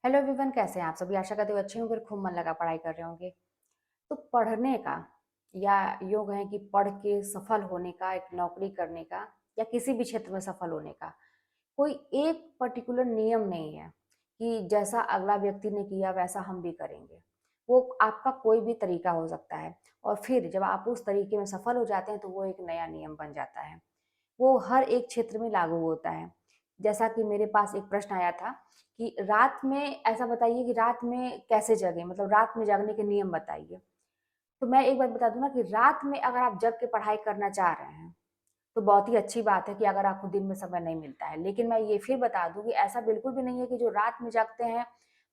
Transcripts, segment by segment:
Hello everyone, कैसे हैं आप सभी। आशा करते हुए अच्छे होंगे और खूब मन लगा पढ़ाई कर रहे होंगे। तो पढ़ने का या यूँ कहें कि पढ़ के सफल होने का, एक नौकरी करने का या किसी भी क्षेत्र में सफल होने का कोई एक पर्टिकुलर नियम नहीं है कि जैसा अगला व्यक्ति ने किया वैसा हम भी करेंगे। वो आपका कोई भी तरीका हो सकता है और फिर जब आप उस तरीके में सफल हो जाते हैं तो वो एक नया नियम बन जाता है। वो हर एक क्षेत्र में लागू होता है। जैसा कि मेरे पास एक प्रश्न आया था कि रात में ऐसा बताइए कि रात में कैसे जगें, मतलब रात में जागने के नियम बताइए। तो मैं एक बात बता दूं ना कि रात में अगर आप जग के पढ़ाई करना चाह रहे हैं तो बहुत ही अच्छी बात है कि अगर आपको दिन में समय नहीं मिलता है। लेकिन मैं ये फिर बता दूं कि ऐसा बिल्कुल भी नहीं है कि जो रात में जागते हैं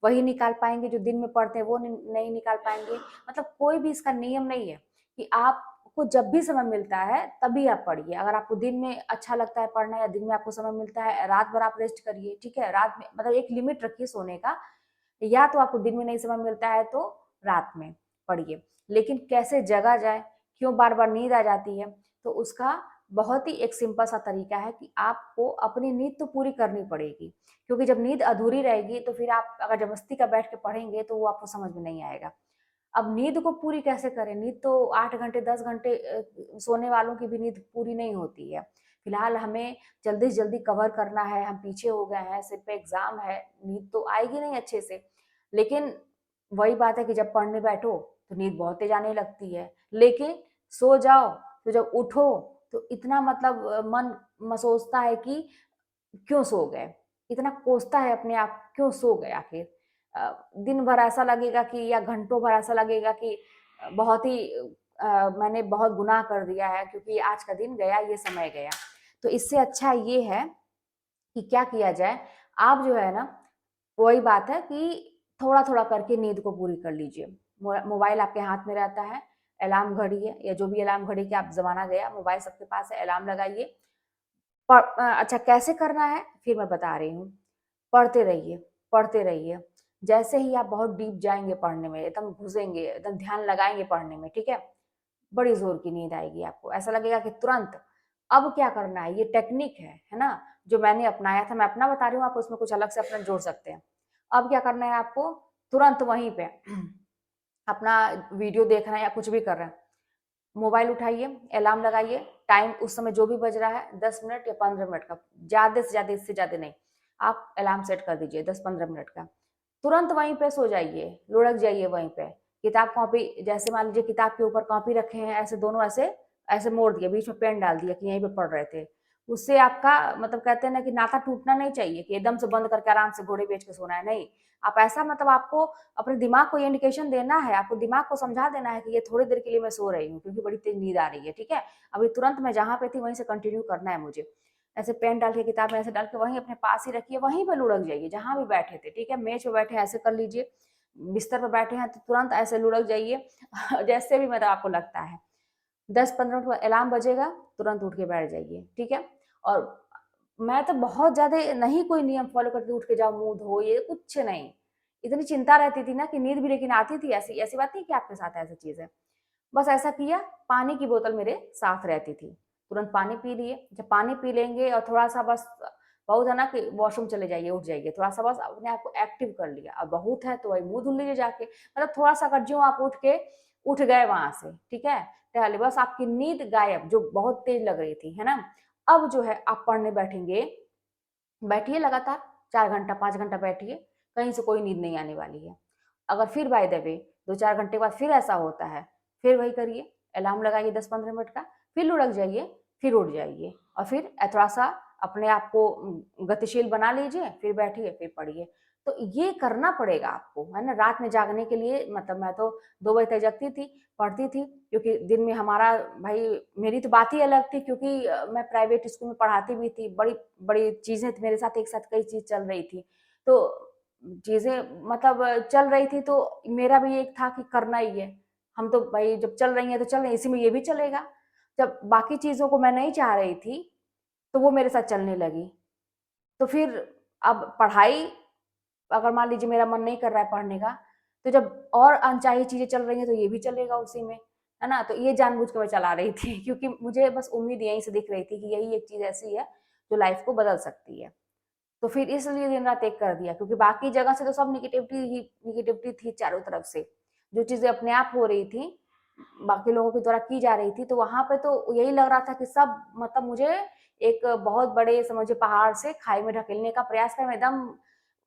वही निकाल पाएंगे, जो दिन में पढ़ते हैं वो नहीं निकाल पाएंगे। मतलब कोई भी इसका नियम नहीं है कि आपको जब भी समय मिलता है तभी आप पढ़िए। अगर आपको दिन में अच्छा लगता है पढ़ना या दिन में आपको समय मिलता है, रात भर आप रेस्ट करिए, ठीक है। रात में मतलब एक लिमिट रखिए सोने का। या तो आपको दिन में नहीं समय मिलता है तो रात में पढ़िए। लेकिन कैसे जगा जाए, क्यों बार बार नींद आ जाती है, तो उसका बहुत ही एक सिंपल सा तरीका है कि आपको अपनी नींद तो पूरी करनी पड़ेगी। क्योंकि जब नींद अधूरी रहेगी तो फिर आप अगर जबरदस्ती का बैठ के पढ़ेंगे तो वो आपको समझ में नहीं आएगा। अब नींद को पूरी कैसे करें? नींद तो 8 घंटे 10 घंटे सोने वालों की भी नींद पूरी नहीं होती है। फिलहाल हमें जल्दी से जल्दी कवर करना है, हम पीछे हो गए हैं, सिर पे एग्जाम है, नींद तो आएगी नहीं अच्छे से। लेकिन वही बात है कि जब पढ़ने बैठो तो नींद बहुत तेज आने लगती है। लेकिन सो जाओ तो जब उठो तो इतना मतलब मन सोचता है कि क्यों सो गए, इतना कोसता है अपने आप क्यों सो गए आखिर। दिन भर ऐसा लगेगा कि या घंटों भर ऐसा लगेगा कि बहुत ही मैंने बहुत गुनाह कर दिया है क्योंकि आज का दिन गया, ये समय गया। तो इससे अच्छा ये है कि क्या किया जाए, आप जो है ना, वही बात है कि थोड़ा थोड़ा करके नींद को पूरी कर लीजिए। मोबाइल आपके हाथ में रहता है, अलार्म घड़ी है या जो भी अलार्म घड़ी के आप जमाना गया, मोबाइल सबके पास है, अलार्म लगाइए। अच्छा कैसे करना है फिर मैं बता रही हूँ। पढ़ते रहिए, पढ़ते रहिए। जैसे ही आप बहुत डीप जाएंगे पढ़ने में, एकदम घुसेंगे, एकदम ध्यान लगाएंगे पढ़ने में, ठीक है, बड़ी जोर की नींद आएगी आपको। ऐसा लगेगा कि तुरंत अब क्या करना है। ये टेक्निक है ना, जो मैंने अपनाया था। मैं अपना बता रही हूँ, आप उसमें कुछ अलग से अपना जोड़ सकते हैं। अब क्या करना है आपको, तुरंत वहीं पे अपना वीडियो देखना है या कुछ भी कर रहे हैं, मोबाइल उठाइए, अलार्म लगाइए। टाइम उस समय जो भी बज रहा है 10 मिनट या 15 मिनट का, ज्यादा से ज्यादा, इससे ज्यादा नहीं। आप अलार्म सेट कर दीजिए 10-15 मिनट का। तुरंत वहीं पे सो जाइए, लुढ़क जाइए वहीं पे। किताब कॉपी, जैसे मान लीजिए किताब के ऊपर कॉपी रखे हैं, ऐसे दोनों ऐसे ऐसे मोड़ दिए, बीच में पेन डाल दिया कि यहीं पे पढ़ रहे थे। उससे आपका मतलब कहते हैं ना कि नाता टूटना नहीं चाहिए कि एकदम से बंद करके आराम से घोड़े बेच के सोना है, नहीं। आप ऐसा मतलब आपको अपने दिमाग को ये इंडिकेशन देना है, आपको दिमाग को समझा देना है कि ये थोड़ी देर के लिए मैं सो रही हूँ क्योंकि बड़ी तेज नींद आ रही है, ठीक है। अभी तुरंत मैं जहाँ पे थी वहीं से कंटिन्यू करना है मुझे। ऐसे पेन डाल के, किताब में ऐसे डाल के वहीं अपने पास ही रखिए, वहीं पर लुढ़क जाइए जहां भी बैठे थे, ठीक है। मेज पे बैठे ऐसे कर लीजिए, बिस्तर पर बैठे हैं तो तुरंत ऐसे लुढ़क जाइए जैसे भी मतलब आपको लगता है। 10-15 मिनट बाद अलार्म बजेगा, तुरंत उठ के बैठ जाइए, ठीक है। और मैं तो बहुत ज्यादा नहीं कोई नियम फॉलो करती, उठ के जाओ मुंह धो, ये कुछ नहीं। इतनी चिंता रहती थी ना कि नींद भी लेकिन आती थी। ऐसी ऐसी बात नहीं कि आपके साथ ऐसी चीज है। बस ऐसा किया, पानी की बोतल मेरे साथ रहती थी, तुरंत पानी पी लिए। जब पानी पी लेंगे और थोड़ा सा बस, बहुत है ना कि वॉशरूम चले जाइए, उठ जाइए, थोड़ा सा बस अपने आप को एक्टिव कर लिया। अब बहुत है तो वही मुंह धुल लीजिए जाके, मतलब थोड़ा सा कर जो आप उठ गए वहां से, ठीक है, टहले, बस आपकी नींद गायब जो बहुत तेज लग रही थी, है ना। अब जो है आप पढ़ने बैठेंगे, बैठिए लगातार 4 घंटा 5 घंटा बैठिए, कहीं से कोई नींद नहीं आने वाली है। अगर फिर बाय द वे 2-4 घंटे बाद फिर ऐसा होता है, फिर वही करिए, अलार्म लगाइए 10-15 मिनट का, फिर लुढ़क जाइए, फिर उठ जाइए और फिर थोड़ा सा अपने आप को गतिशील बना लीजिए, फिर बैठिए, फिर पढ़िए। तो ये करना पड़ेगा आपको, है ना। रात में जागने के लिए मतलब मैं तो 2 बजे तक जगती थी, पढ़ती थी, क्योंकि दिन में हमारा, भाई मेरी तो बात ही अलग थी क्योंकि मैं प्राइवेट स्कूल में पढ़ाती भी थी, बड़ी बड़ी चीजें थी मेरे साथ, एक साथ कई चीज चल रही थी। तो चीजें मतलब चल रही थी तो मेरा भी एक था कि करना ही है। हम तो भाई जब चल रही है तो चल रही है, इसी में ये भी चलेगा। जब बाकी चीजों को मैं नहीं चाह रही थी तो वो मेरे साथ चलने लगी। तो फिर अब पढ़ाई, अगर मान लीजिए मेरा मन नहीं कर रहा है पढ़ने का, तो जब और अनचाही चीजें चल रही हैं तो ये भी चलेगा उसी में, है ना। तो ये जानबूझ के मैं चला रही थी क्योंकि मुझे बस उम्मीद यहीं से दिख रही थी कि यही एक चीज ऐसी है जो लाइफ को बदल सकती है। तो फिर इसलिए दिन रात एक कर दिया, क्योंकि बाकी जगह से तो सब निगेटिविटी थी चारों तरफ से, जो चीजें अपने आप हो रही थी, बाकी लोगों के द्वारा की जा रही थी, तो वहां पे तो यही लग रहा था कि सब मतलब मुझे एक बहुत बड़े समझे पहाड़ से खाई में ढकेलने का प्रयास कर, मैं एकदम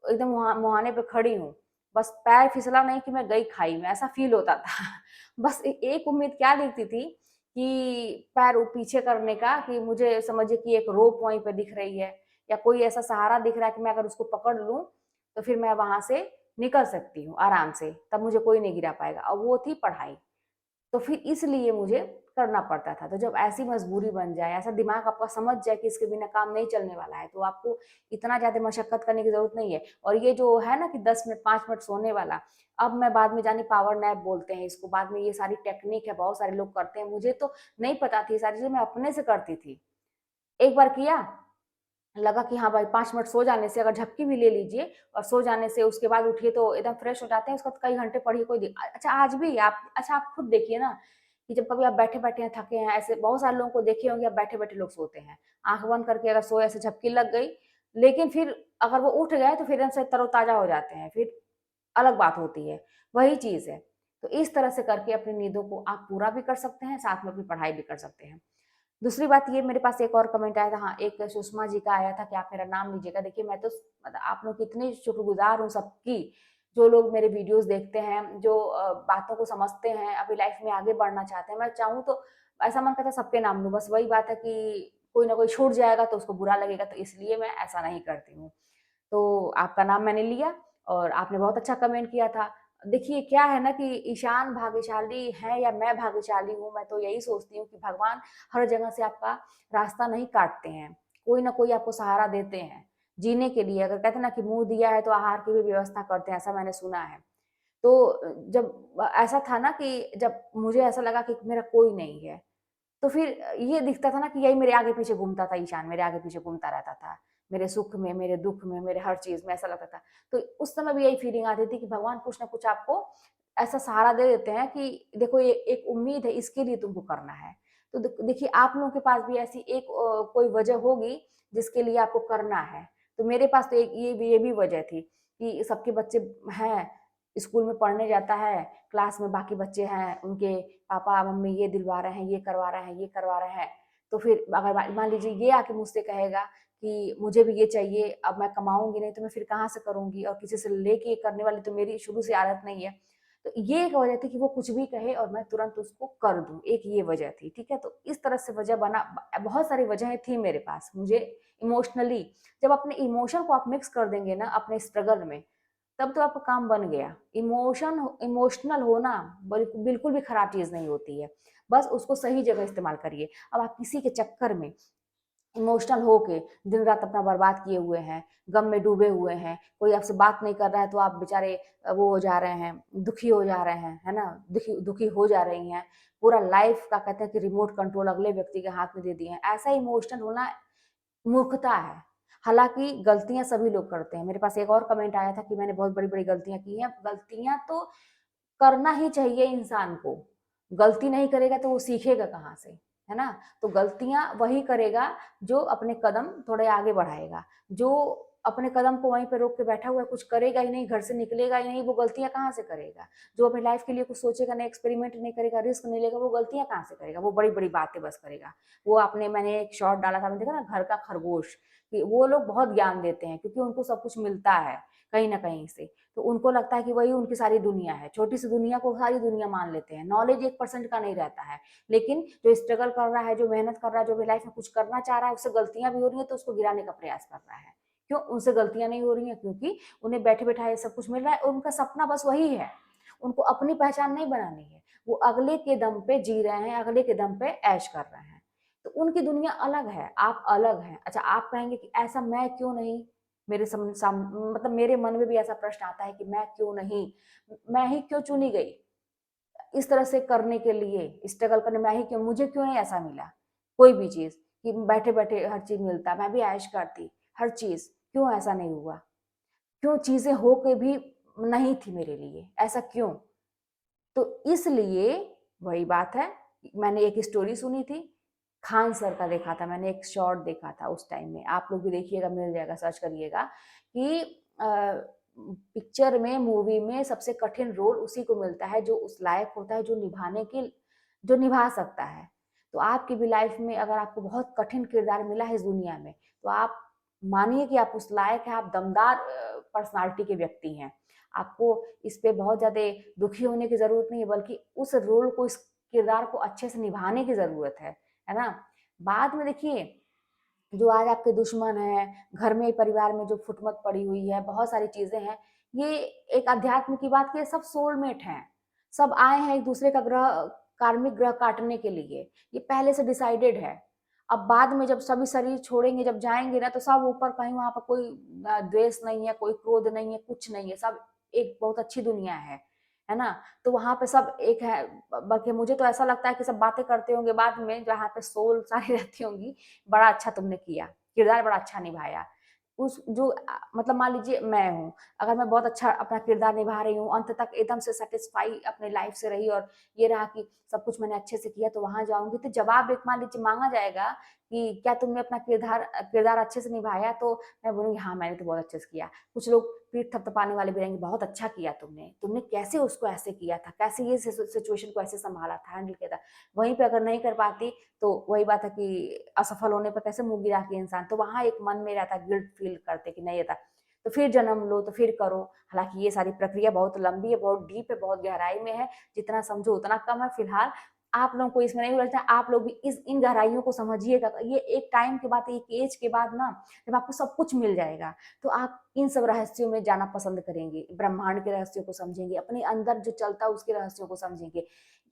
एकदम मुहाने पे खड़ी हूँ, बस पैर फिसला नहीं कि मैं गई खाई में, ऐसा फील होता था। बस एक उम्मीद क्या दिखती थी कि पैर पीछे करने का, कि मुझे समझिए कि एक रोप वहीं पे दिख रही है, या कोई ऐसा सहारा दिख रहा है कि मैं अगर उसको पकड़ लूं तो फिर मैं वहां से निकल सकती हूँ आराम से, तब मुझे कोई नहीं गिरा पाएगा, और वो थी पढ़ाई। तो फिर इसलिए मुझे करना पड़ता था। तो जब ऐसी मजबूरी बन जाए, ऐसा दिमाग आपका समझ जाए कि इसके बिना काम नहीं चलने वाला है, तो आपको इतना ज्यादा मशक्कत करने की जरूरत नहीं है। और ये जो है ना कि 10 मिनट 5 मिनट सोने वाला, अब मैं बाद में जानी पावर नैप बोलते हैं इसको, बाद में ये सारी टेक्निक है, बहुत सारे लोग करते हैं, मुझे तो नहीं पता थी, सारी चीजें मैं अपने से करती थी। एक बार किया, लगा कि हाँ भाई 5 मिनट सो जाने से, अगर झपकी भी ले लीजिए और सो जाने से उसके बाद उठिए तो एकदम फ्रेश हो जाते हैं, उसका कई घंटे पढ़िए कोई अच्छा आज भी आप, अच्छा आप खुद देखिए ना कि जब कभी आप बैठे बैठे हैं, थके हैं, ऐसे बहुत सारे लोगों को देखे होंगे, आप बैठे बैठे लोग सोते हैं, आंख बंद करके अगर सोए, ऐसे झपकी लग गई, लेकिन फिर अगर वो उठ गए तो फिर एकदम से तरोताजा हो जाते हैं, फिर अलग बात होती है। वही चीज है। तो इस तरह से करके अपनी नींदों को आप पूरा भी कर सकते हैं, साथ में अपनी पढ़ाई भी कर सकते हैं। दूसरी बात ये, मेरे पास एक और कमेंट आया था, हाँ, एक सुषमा जी का आया था कि आप मेरा नाम लीजिएगा। देखिए मैं तो मतलब आप लोग की इतनी शुक्रगुजार हूँ सबकी, जो लोग मेरे वीडियोस देखते हैं, जो बातों को समझते हैं, अपनी लाइफ में आगे बढ़ना चाहते हैं। मैं चाहूँ तो ऐसा मन करता है सबके नाम लूँ, बस वही बात है कि कोई ना कोई छूट जाएगा तो उसको बुरा लगेगा, तो इसलिए मैं ऐसा नहीं करती हूँ। तो आपका नाम मैंने लिया और आपने बहुत अच्छा कमेंट किया था। देखिए क्या है ना कि ईशान भाग्यशाली है या मैं भाग्यशाली हूँ, मैं तो यही सोचती हूँ कि भगवान हर जगह से आपका रास्ता नहीं काटते हैं, कोई ना कोई आपको सहारा देते हैं जीने के लिए। अगर कहते हैं ना कि मुंह दिया है तो आहार की भी व्यवस्था करते हैं, ऐसा मैंने सुना है। तो जब ऐसा था ना कि जब मुझे ऐसा लगा कि मेरा कोई नहीं है, तो फिर ये दिखता था ना कि यही मेरे आगे पीछे घूमता था, ईशान मेरे आगे पीछे घूमता रहता था, मेरे सुख में, मेरे दुख में, मेरे हर चीज में, ऐसा लगता था। तो उस समय भी यही फीलिंग आती थी कि भगवान कुछ ना कुछ आपको ऐसा सहारा दे देते हैं कि देखो ये एक उम्मीद है, इसके लिए तुमको करना है। तो देखिए आप लोगों के पास भी ऐसी एक कोई वजह होगी जिसके लिए आपको करना है। तो मेरे पास तो एक ये भी वजह थी कि सबके बच्चे हैं, स्कूल में पढ़ने जाता है, क्लास में बाकी बच्चे हैं, उनके पापा मम्मी ये दिलवा रहे हैं, ये करवा रहे हैं, ये करवा रहे हैं। तो फिर अगर मान लीजिए ये आके मुझसे कहेगा कि मुझे भी ये चाहिए, अब मैं कमाऊंगी नहीं तो मैं फिर कहाँ से करूंगी, और किसी से लेके करने वाली तो मेरी शुरू से आदत नहीं है। तो ये एक वजह थी कि वो कुछ भी कहे और मैं तुरंत उसको कर दूं, एक ये वजह थी। ठीक है, तो इस तरह से वजह बना, बहुत सारी वजहें थी मेरे पास। मुझे इमोशनली, जब अपने इमोशन को आप मिक्स कर देंगे ना अपने स्ट्रगल में, तब तो आपका काम बन गया। इमोशनल होना बिल्कुल भी खराब चीज नहीं होती है, बस उसको सही जगह इस्तेमाल करिए। अब आप किसी के चक्कर में इमोशनल होके दिन रात अपना बर्बाद किए हुए हैं, गम में डूबे हुए हैं, कोई आपसे बात नहीं कर रहा है तो आप बेचारे वो हो जा रहे हैं, दुखी हो जा रहे हैं, है ना, दुखी दुखी हो जा रही हैं, पूरा लाइफ का कहते हैं कि रिमोट कंट्रोल अगले व्यक्ति के हाथ में दे दिए हैं। ऐसा इमोशनल होना मूर्खता है। हालांकि गलतियां सभी लोग करते हैं। मेरे पास एक और कमेंट आया था कि मैंने बहुत बड़ी बड़ी गलतियां की हैं। गलतियां तो करना ही चाहिए इंसान को, गलती नहीं करेगा तो वो सीखेगा कहाँ से, है ना। तो गलतियां वही करेगा जो अपने कदम थोड़े आगे बढ़ाएगा। जो अपने कदम को वहीं पे रोक के बैठा हुआ है, कुछ करेगा ही नहीं, घर से निकलेगा ही नहीं, वो गलतियां कहाँ से करेगा। जो अपनी लाइफ के लिए कुछ सोचेगा नहीं, एक्सपेरिमेंट नहीं करेगा, रिस्क नहीं लेगा, वो गलतियां कहाँ से करेगा, वो बड़ी बड़ी बातें बस करेगा। वो आपने, मैंने एक शॉर्ट डाला था, मैंने देखा ना, घर का खरगोश, कि वो लोग बहुत ज्ञान देते हैं क्योंकि उनको सब कुछ मिलता है कहीं ना कहीं से। तो उनको लगता है कि वही उनकी सारी दुनिया है, छोटी सी दुनिया को सारी दुनिया मान लेते हैं। नॉलेज 1% का नहीं रहता है। लेकिन जो स्ट्रगल कर रहा है, जो मेहनत कर रहा है, जो भी लाइफ में कुछ करना चाह रहा है, उससे गलतियां भी हो रही है तो उसको गिराने का प्रयास कर रहा है। क्यों उनसे गलतियां नहीं हो रही हैं? क्योंकि उन्हें बैठे बैठाए सब कुछ मिल रहा है, और उनका सपना बस वही है। उनको अपनी पहचान नहीं बनानी है, वो अगले के दम पे जी रहे हैं, अगले के दम पे ऐश कर रहे हैं। तो उनकी दुनिया अलग है, आप अलग हैं। अच्छा, आप कहेंगे कि ऐसा मैं क्यों नहीं, मतलब मेरे मन में भी ऐसा प्रश्न आता है कि मैं क्यों नहीं, मैं ही क्यों चुनी गई इस तरह से करने के लिए, स्ट्रगल करने, मैं ही क्यों, मुझे क्यों नहीं ऐसा मिला कोई भी चीज, कि बैठे बैठे हर चीज मिलता, मैं भी ऐश करती हर चीज, क्यों ऐसा नहीं हुआ? क्यों चीजें हो के भी नहीं थी मेरे लिए, ऐसा क्यों? तो इसलिए वही बात है, मैंने एक स्टोरी सुनी थी खान सर का देखा था मैंने, एक शॉर्ट देखा था उस टाइम में, आप लोग भी देखिएगा, मिल जाएगा, सर्च करिएगा कि पिक्चर में, मूवी में सबसे कठिन रोल उसी को मिलता है जो उस लायक होता है, जो निभा सकता है। तो आपकी भी लाइफ में अगर आपको बहुत कठिन किरदार मिला है इस दुनिया में, तो आप मानिए कि आप उस लायक हैं, आप दमदार पर्सनालिटी के व्यक्ति हैं। आपको इस पे बहुत ज़्यादा दुखी होने की ज़रूरत नहीं है, बल्कि उस रोल को, इस किरदार को अच्छे से निभाने की ज़रूरत है ना? बाद में देखिए, जो आज आपके दुश्मन हैं, घर में परिवार में जो फुटमत पड़ी हुई है, बहुत सारी चीज़ें हैं, ये एक अध्यात्म की बात की, सब सोलमेट हैं। सब आए हैं एक दूसरे का कार्मिक ग्रह काटने के लिए। ये पहले से डिसाइडेड है। अब बाद में जब सभी शरीर छोड़ेंगे, जब जाएँगे ना, तो सब ऊपर, कहीं वहाँ पर कोई द्वेष नहीं है, कोई क्रोध नहीं है, कुछ नहीं है। सब एक बहुत अच्छी दुनिया है ना? तो वहाँ पे सब एक है। बल्कि मुझे तो ऐसा लगता है कि सब बातें करते होंगे बाद में, जहाँ पे सोल सारी रहती होंगी, बड़ा अच्छा तुमने किया, किरदार बड़ा अच्छा निभाया। उस जो मतलब मान लीजिए मैं हूँ, अगर मैं बहुत अच्छा अपना किरदार निभा रही हूँ, अंत तक एकदम से सैटिस्फाई अपने लाइफ से रही और ये रहा कि सब कुछ मैंने अच्छे से किया, तो वहाँ जाऊँगी तो जवाब एक मान लीजिए माँगा जाएगा कि क्या तुमने अपना किरदार अच्छे से निभाया? तो मैं बोलूँगी हाँ, मैंने तो बहुत अच्छे से किया। कुछ लोग पीठ थपथपाने वाले भी रहेंगे, बहुत अच्छा किया तुमने, तुमने कैसे उसको ऐसे किया था, कैसे ये सिचुएशन को ऐसे संभाला था, हैंडल किया था। वहीं पे अगर नहीं कर पाती, तो वही बात है कि असफल होने पर कैसे मुँह गिरा के इंसान, तो वहाँ एक मन में रहता है, गिल्ट फील करते कि नहीं रहता, तो फिर जन्म लो, तो फिर करो। हालाँकि ये सारी प्रक्रिया बहुत लंबी है, बहुत डीप है, बहुत गहराई में है, जितना समझो उतना कम है। फिलहाल आप लोगों को इसमें नहीं उलझना, आप लोग भी इन गहराइयों को समझिएगा। ये एक टाइम के बाद, एक एज के बाद ना, जब आपको सब कुछ मिल जाएगा, तो आप इन सब रहस्यों में जाना पसंद करेंगे, ब्रह्मांड के रहस्यों को समझेंगे, अपने अंदर जो चलता है उसके रहस्यों को समझेंगे।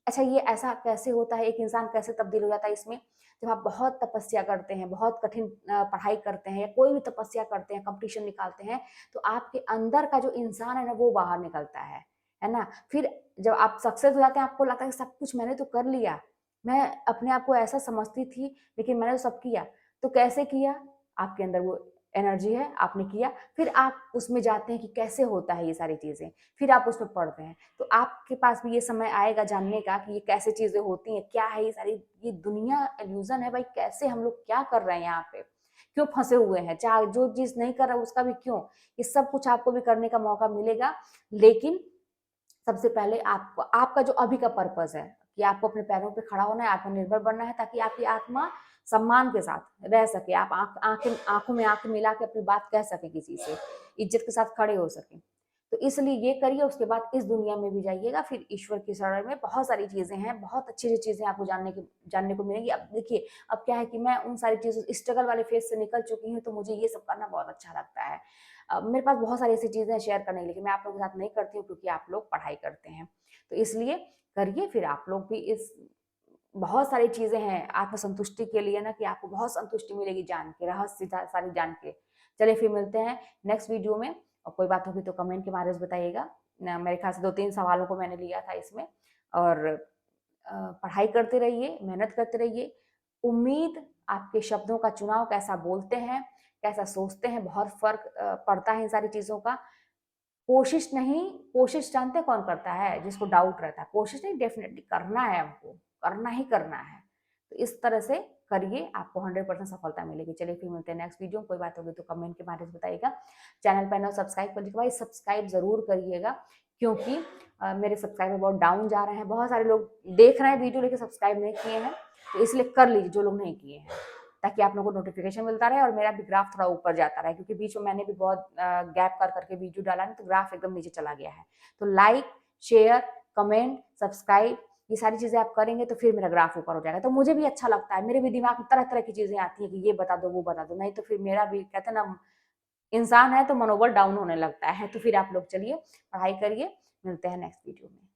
अच्छा, ये ऐसा कैसे होता है, एक इंसान कैसे तब्दील हो जाता है इसमें? जब आप बहुत तपस्या करते हैं, बहुत कठिन पढ़ाई करते हैं, या कोई भी तपस्या करते हैं, कॉम्पिटिशन निकालते हैं, तो आपके अंदर का जो इंसान है ना, वो बाहर निकलता है ना? फिर जब आप सक्सेस हो जाते हैं, आपको लगता है कि सब कुछ मैंने तो कर लिया। मैं अपने आप को ऐसा समझती थी, लेकिन मैंने तो सब किया। तो कैसे किया? आपके अंदर वो एनर्जी है, आपने किया। फिर आप उसमें जाते हैं कि कैसे होता है ये सारी चीज़ें, फिर आप उसमें पढ़ते हैं। तो आपके पास भी ये समय आएगा जानने का कि ये कैसे चीज़ें होती हैं, क्या है ये सारी, ये दुनिया इल्यूज़न है भाई, कैसे हम लोग क्या कर रहे हैं यहाँ पे? क्यों फँसे हुए हैं? चाहे जो चीज़ नहीं कर रहा उसका भी क्यों? ये सब कुछ आपको भी करने का मौका मिलेगा, लेकिन सबसे पहले आपको, आपका जो अभी का पर्पस है कि आपको अपने पैरों पे खड़ा होना है, आत्मनिर्भर बनना है, ताकि आपकी आत्मा सम्मान के साथ रह सके, आप आंखों में आंखें मिला के अपनी बात कह सके, किसी से इज्जत के साथ खड़े हो सके। तो इसलिए ये करिए, उसके बाद इस दुनिया में भी जाइएगा, फिर ईश्वर की शरण में बहुत सारी चीजें हैं, बहुत अच्छी अच्छी चीजें आपको जानने को मिलेंगी। अब देखिए, अब क्या है कि मैं उन सारी चीजों, स्ट्रगल वाले फेज से निकल चुकी हूँ, तो मुझे ये सब करना बहुत अच्छा लगता है। मेरे पास बहुत सारी ऐसी चीज़ें हैं शेयर करने के लिए, लेकिन मैं आप लोगों के साथ नहीं करती हूँ, क्योंकि आप लोग पढ़ाई करते हैं। तो इसलिए करिए, फिर आप लोग भी इस, बहुत सारी चीज़ें हैं आत्मसंतुष्टि के लिए ना, कि आपको बहुत संतुष्टि मिलेगी जान के, रहस्य सारी जान के। चलिए फिर मिलते हैं नेक्स्ट वीडियो में, और कोई बात होगी तो कमेंट के माध्यम से बताइएगा। मेरे ख्याल से 2-3 सवालों को मैंने लिया था इसमें, और पढ़ाई करते रहिए, मेहनत करते रहिए। उम्मीद, आपके शब्दों का चुनाव, कैसा बोलते हैं, कैसा सोचते हैं, बहुत फ़र्क पड़ता है इन सारी चीज़ों का। कोशिश नहीं, कोशिश जानते हैं कौन करता है? जिसको डाउट रहता है। कोशिश नहीं, डेफ़िनिटली करना है हमको, करना ही करना है। तो इस तरह से करिए, आपको 100% सफलता मिलेगी। चलिए फिर मिलते हैं नेक्स्ट वीडियो में, कोई बात होगी तो कमेंट के माध्यम से बताइएगा। चैनल पर नए हो सब्सक्राइब कर लीजिएगा भाई, सब्सक्राइब ज़रूर करिएगा, क्योंकि मेरे सब्सक्राइबर बहुत डाउन जा रहे हैं। बहुत सारे लोग देख रहे हैं वीडियो, लेकिन सब्सक्राइब नहीं किए हैं, तो इसलिए कर लीजिए जो लोग नहीं किए हैं, ताकि आप लोगों को नोटिफिकेशन मिलता रहे और मेरा भी ग्राफ थोड़ा ऊपर जाता रहे, क्योंकि बीच में मैंने भी बहुत गैप कर करके वीडियो डाला नहीं, तो ग्राफ एकदम नीचे चला गया है। तो लाइक, शेयर, कमेंट, सब्सक्राइब, ये सारी चीजें आप करेंगे तो फिर मेरा ग्राफ ऊपर हो जाएगा, तो मुझे भी अच्छा लगता है। मेरे भी दिमाग में तरह तरह की चीजें आती है कि ये बता दो, वो बता दो, नहीं तो फिर मेरा भी, कहते हैं ना, इंसान है तो मनोबल डाउन होने लगता है। तो फिर आप लोग चलिए पढ़ाई करिए, मिलते हैं नेक्स्ट वीडियो में।